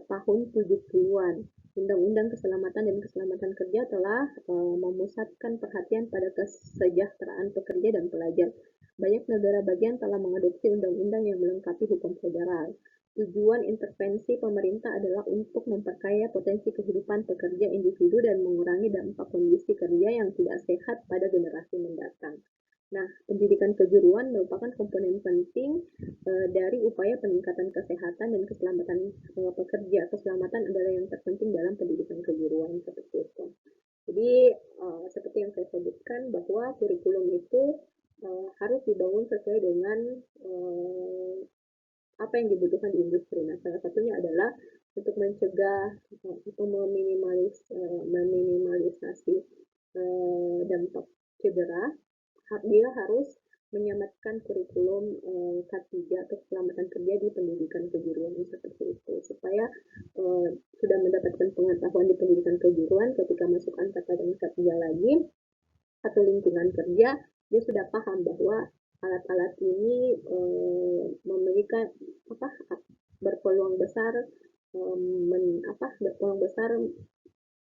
Speaker 1: tahun 70-an. Undang-Undang Keselamatan dan Keselamatan Kerja telah memusatkan perhatian pada kesejahteraan pekerja dan pelajar. Banyak negara bagian telah mengadopsi undang-undang yang melengkapi hukum federal. Tujuan intervensi pemerintah adalah untuk memperkaya potensi kehidupan pekerja individu dan mengurangi dampak kondisi kerja yang tidak sehat pada generasi mendatang. Nah, pendidikan kejuruan merupakan komponen penting dari upaya peningkatan kesehatan dan keselamatan pekerja. Keselamatan adalah yang terpenting dalam pendidikan kejuruan seperti itu. Jadi, seperti yang saya sebutkan bahwa kurikulum itu harus dibangun sesuai dengan apa yang dibutuhkan di industri. Nah, salah satunya adalah untuk mencegah atau meminimalisasi dampak cedera. Dia harus menyamatkan kurikulum K3 atau keselamatan kerja di pendidikan kejuruan seperti itu supaya sudah mendapatkan pengetahuan di pendidikan kejuruan ketika masuk angkatan K3 lagi atau lingkungan kerja dia sudah paham bahwa alat-alat ini memiliki berpeluang besar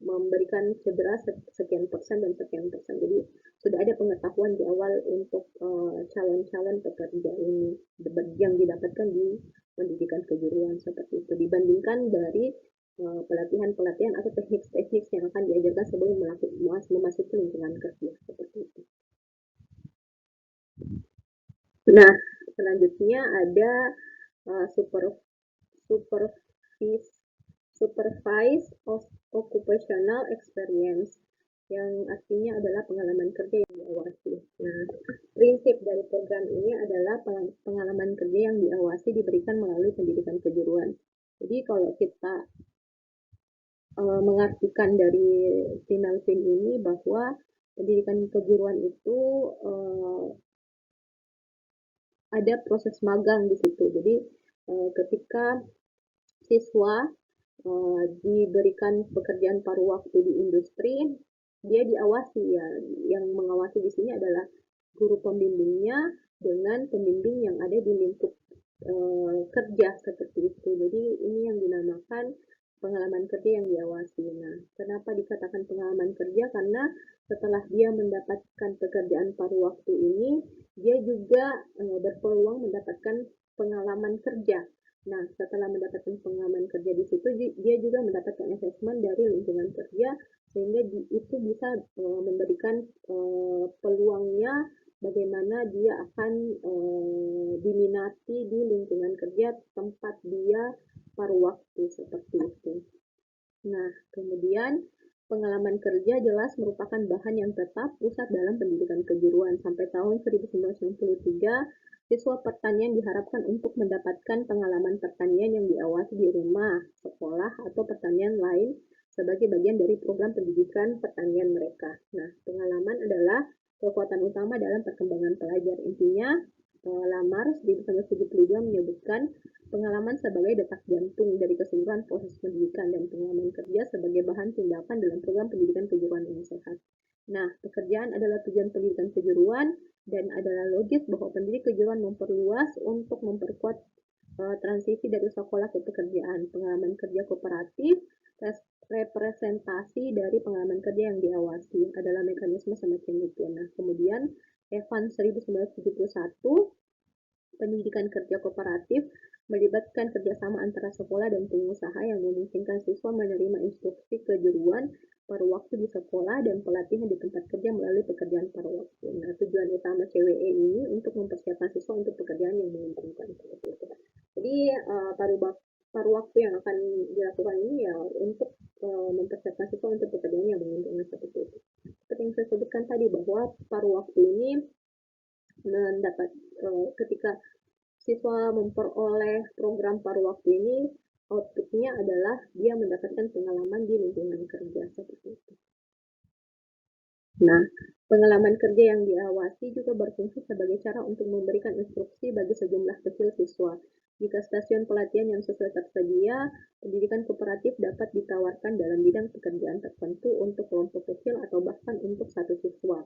Speaker 1: memberikan cedera sekian persen dan sekian persen. Jadi sudah ada pengetahuan di awal untuk calon-calon pekerja ini yang didapatkan di pendidikan kejuruan seperti itu dibandingkan dari pelatihan-pelatihan atau teknik-teknik yang akan diajarkan sebelum memasuki lingkungan kerja seperti itu. Nah, selanjutnya ada supervised occupational experience yang artinya adalah pengalaman kerja yang diawasi. Nah, prinsip dari program ini adalah pengalaman kerja yang diawasi diberikan melalui pendidikan kejuruan. Jadi kalau kita mengartikan dari Finalfin ini bahwa pendidikan kejuruan itu ada proses magang di situ. Jadi ketika siswa diberikan pekerjaan paruh waktu di industri, dia diawasi ya. Yang mengawasi di sini adalah guru pembimbingnya dengan pembimbing yang ada di lingkup kerja seperti itu. Jadi ini yang dinamakan pengalaman kerja yang diawasi. Nah, kenapa dikatakan pengalaman kerja? Karena setelah dia mendapatkan pekerjaan paruh waktu ini, dia juga berpeluang mendapatkan pengalaman kerja. Nah, setelah mendapatkan pengalaman kerja di situ, dia juga mendapatkan assessment dari lingkungan kerja, sehingga itu bisa memberikan peluangnya bagaimana dia akan diminati di lingkungan kerja tempat dia paruh waktu seperti itu. Nah, kemudian pengalaman kerja jelas merupakan bahan yang tetap pusat dalam pendidikan kejuruan. Sampai tahun 1993, siswa pertanian diharapkan untuk mendapatkan pengalaman pertanian yang diawasi di rumah, sekolah, atau pertanian lain sebagai bagian dari program pendidikan pertanian mereka. Nah, pengalaman adalah kekuatan utama dalam perkembangan pelajar. Intinya, Lamar di 1972 menyebutkan pengalaman sebagai detak jantung dari keseluruhan proses pendidikan, dan pengalaman kerja sebagai bahan tindakan dalam program pendidikan kejuruan yang sehat. Nah, pekerjaan adalah tujuan pendidikan kejuruan, dan adalah logis bahwa pendidik kejuruan memperluas untuk memperkuat transisi dari sekolah ke pekerjaan. Pengalaman kerja kooperatif, representasi dari pengalaman kerja yang diawasi adalah mekanisme semacam itu. Nah, kemudian Evans 1971, pendidikan kerja kooperatif melibatkan kerjasama antara sekolah dan pengusaha yang memungkinkan siswa menerima instruksi kejuruan paruh waktu di sekolah dan pelatihan di tempat kerja melalui pekerjaan paruh waktu. Nah, tujuan utama CWE ini untuk mempersiapkan siswa untuk pekerjaan yang menguntungkan. Jadi paruh waktu yang akan dilakukan ini ya untuk mempersiapkan siswa untuk pekerjaan yang menguntungkan seperti itu. Seperti yang saya sebutkan tadi bahwa paruh waktu ini mendapat ketika siswa memperoleh program paruh waktu ini, outputnya adalah dia mendapatkan pengalaman di lingkungan kerja seperti itu. Nah, pengalaman kerja yang diawasi juga berfungsi sebagai cara untuk memberikan instruksi bagi sejumlah kecil siswa. Jika stasiun pelatihan yang sesuai tersedia, pendidikan kooperatif dapat ditawarkan dalam bidang pekerjaan tertentu untuk kelompok kecil atau bahkan untuk satu siswa.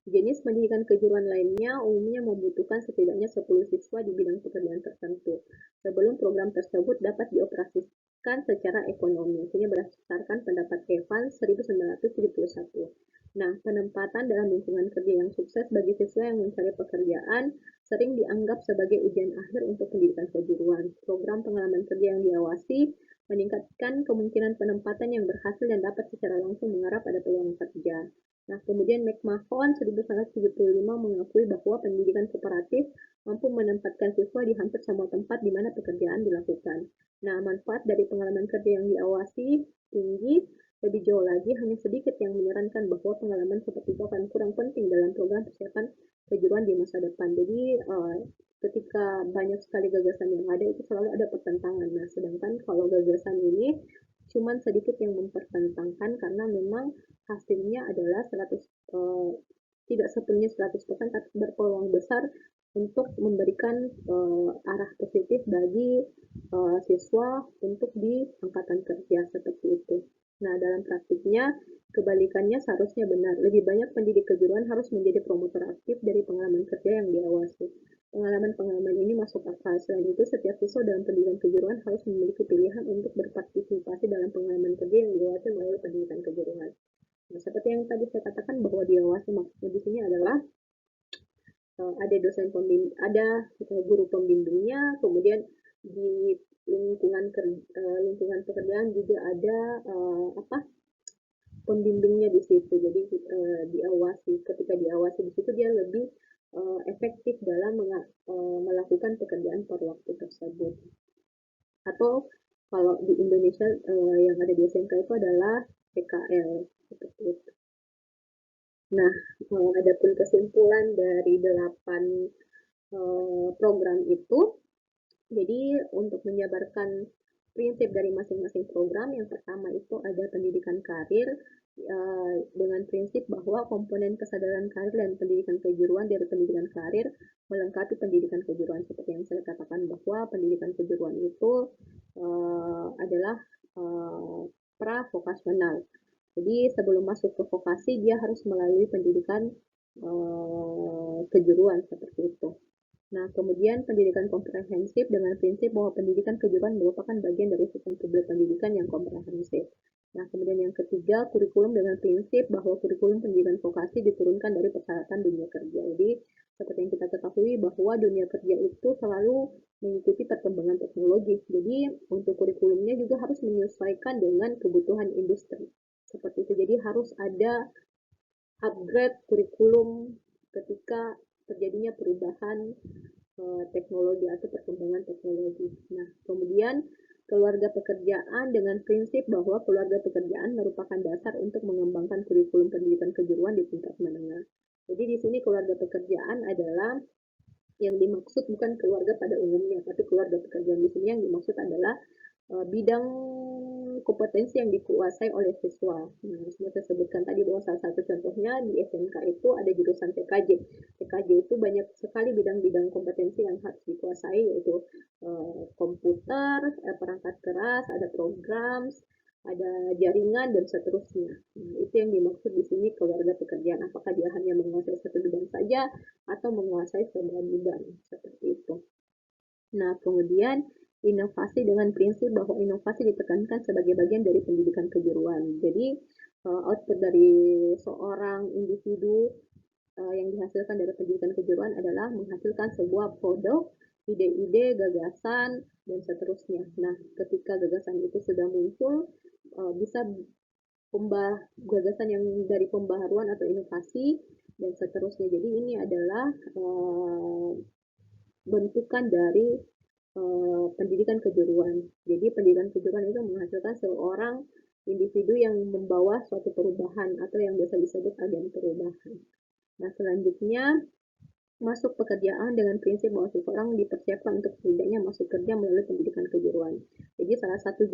Speaker 1: Jenis pendidikan kejuruan lainnya umumnya membutuhkan setidaknya 10 siswa di bidang pekerjaan tertentu sebelum program tersebut dapat dioperasikan secara ekonomis. Ini berdasarkan pendapat Evans 1971. Nah, penempatan dalam lingkungan kerja yang sukses bagi siswa yang mencari pekerjaan sering dianggap sebagai ujian akhir untuk pendidikan kejuruan. Program pengalaman kerja yang diawasi meningkatkan kemungkinan penempatan yang berhasil dan dapat secara langsung mengarah pada peluang kerja. Nah, kemudian McMahon 1975 mengakui bahwa pendidikan kooperatif mampu menempatkan siswa di hampir semua tempat di mana pekerjaan dilakukan. Nah, manfaat dari pengalaman kerja yang diawasi tinggi. Lebih jauh lagi, hanya sedikit yang menyarankan bahwa pengalaman seperti itu akan kurang penting dalam program persiapan kejuruan di masa depan. Jadi, ketika banyak sekali gagasan yang ada, itu selalu ada pertentangan. Nah, sedangkan kalau gagasan ini cuma sedikit yang mempertentangkan karena memang hasilnya adalah 100, tidak sepenuhnya 100%, tapi berpeluang besar untuk memberikan arah positif bagi siswa untuk di angkatan kerja seperti itu. Nah, dalam praktiknya kebalikannya seharusnya benar. Lebih banyak pendidik kejuruan harus menjadi promotor aktif dari pengalaman kerja yang diawasi. Pengalaman-pengalaman ini masuk akal. Selain itu, setiap siswa dalam pendidikan kejuruan harus memiliki pilihan untuk berpartisipasi dalam pengalaman kerja yang diawasi melalui pendidikan kejuruan. Nah, seperti yang tadi saya katakan bahwa diawasi maksudnya di sini adalah ada dosen pembimbing, ada guru pembimbingnya, kemudian di lingkungan pekerjaan juga ada pembimbingnya di situ. Jadi diawasi, ketika diawasi di situ dia lebih efektif dalam melakukan pekerjaan per waktu tersebut. Atau kalau di Indonesia yang ada di SMK itu adalah PKL seperti itu. Nah, adapun kesimpulan dari 8 program itu, jadi untuk menjabarkan prinsip dari masing-masing program, yang pertama itu ada pendidikan karir dengan prinsip bahwa komponen kesadaran karir dan pendidikan kejuruan dari pendidikan karir melengkapi pendidikan kejuruan. Seperti yang saya katakan bahwa pendidikan kejuruan itu adalah pra-vokasional. Jadi sebelum masuk ke vokasi dia harus melalui pendidikan kejuruan seperti itu. Nah, kemudian pendidikan komprehensif dengan prinsip bahwa pendidikan kejuruan merupakan bagian dari sistem publik pendidikan yang komprehensif. Nah, kemudian yang ketiga, kurikulum dengan prinsip bahwa kurikulum pendidikan vokasi diturunkan dari persyaratan dunia kerja. Jadi, seperti yang kita ketahui bahwa dunia kerja itu selalu mengikuti perkembangan teknologi. Jadi, untuk kurikulumnya juga harus menyesuaikan dengan kebutuhan industri. Seperti itu. Jadi, harus ada upgrade kurikulum ketika terjadinya perubahan teknologi atau perkembangan teknologi. Nah, kemudian keluarga pekerjaan dengan prinsip bahwa keluarga pekerjaan merupakan dasar untuk mengembangkan kurikulum pendidikan kejuruan di tingkat menengah. Jadi di sini keluarga pekerjaan adalah yang dimaksud bukan keluarga pada umumnya, tapi keluarga pekerjaan di sini yang dimaksud adalah bidang kompetensi yang dikuasai oleh siswa. Nah, seperti saya sebutkan tadi bahwa salah satu contohnya di SMK itu ada jurusan TKJ. TKJ itu banyak sekali bidang-bidang kompetensi yang harus dikuasai, yaitu komputer, perangkat keras, ada program, ada jaringan, dan seterusnya. Nah, itu yang dimaksud di sini keluarga pekerjaan. Apakah dia hanya menguasai satu bidang saja atau menguasai semua bidang, seperti itu. Nah, kemudian inovasi dengan prinsip bahwa inovasi ditekankan sebagai bagian dari pendidikan kejuruan. Jadi, output dari seorang individu yang dihasilkan dari pendidikan kejuruan adalah menghasilkan sebuah produk, ide-ide, gagasan, dan seterusnya. Nah, ketika gagasan itu sudah muncul, bisa gagasan yang dari pembaharuan atau inovasi, dan seterusnya. Jadi ini adalah bentukan dari pendidikan kejuruan. Jadi pendidikan kejuruan itu menghasilkan seorang individu yang membawa suatu perubahan atau yang biasa disebut agen perubahan. Nah, selanjutnya masuk pekerjaan dengan prinsip bahwa seseorang dipersiapkan untuk setidaknya masuk kerja melalui pendidikan kejuruan. Jadi salah satu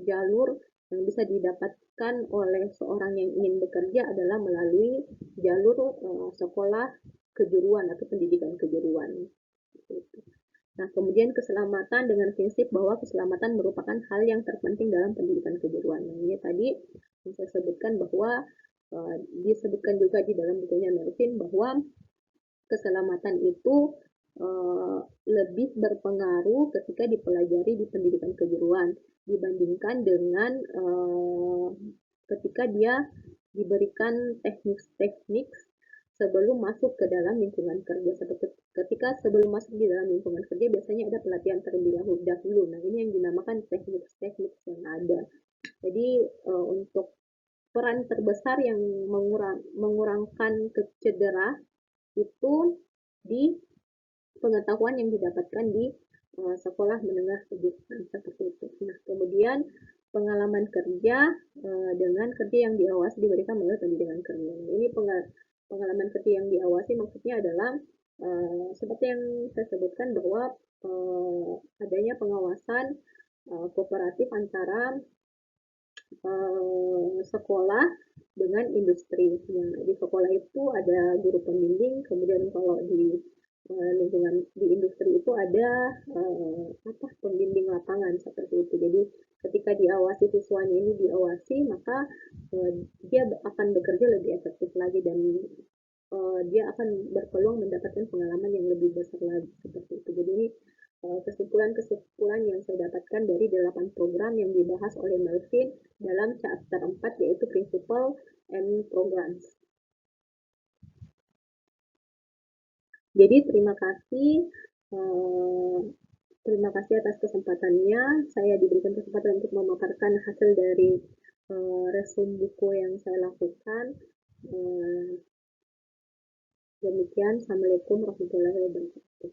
Speaker 1: jalur yang bisa didapatkan oleh seorang yang ingin bekerja adalah melalui jalur sekolah kejuruan atau pendidikan kejuruan. Nah, kemudian keselamatan dengan prinsip bahwa keselamatan merupakan hal yang terpenting dalam pendidikan kejuruan. Nah, ini tadi saya sebutkan bahwa disebutkan juga di dalam bukunya Melvin bahwa keselamatan itu lebih berpengaruh ketika dipelajari di pendidikan kejuruan dibandingkan dengan ketika dia diberikan teknik-teknik sebelum masuk ke dalam lingkungan kerja. Seperti ketika sebelum masuk di dalam lingkungan kerja biasanya ada pelatihan terlebih dahulu. Nah, ini yang dinamakan teknik-teknik yang ada. Jadi untuk peran terbesar yang mengurangkan cedera itu di pengetahuan yang didapatkan di sekolah menengah kejuruan seperti itu. Nah, kemudian pengalaman kerja dengan kerja yang diawasi diberikan melalui pendidikan kerja. Nah, ini pengalaman kerja yang diawasi maksudnya adalah seperti yang saya sebutkan bahwa adanya pengawasan kooperatif antara sekolah dengan industri. Nah, di sekolah itu ada guru pembimbing, kemudian kalau di lingkungan di industri itu ada pembimbing lapangan seperti itu. Jadi ketika diawasi siswanya ini diawasi, maka dia akan bekerja lebih efektif lagi dan dia akan berpeluang mendapatkan pengalaman yang lebih besar lagi seperti itu. Jadi ini kesimpulan-kesimpulan yang saya dapatkan dari 8 program yang dibahas oleh Melvin dalam chapter 4 yaitu Principle and Programs. Jadi terima kasih atas kesempatannya. Saya diberikan kesempatan untuk memaparkan hasil dari resume buku yang saya lakukan. Demikian, Assalamualaikum warahmatullahi wabarakatuh.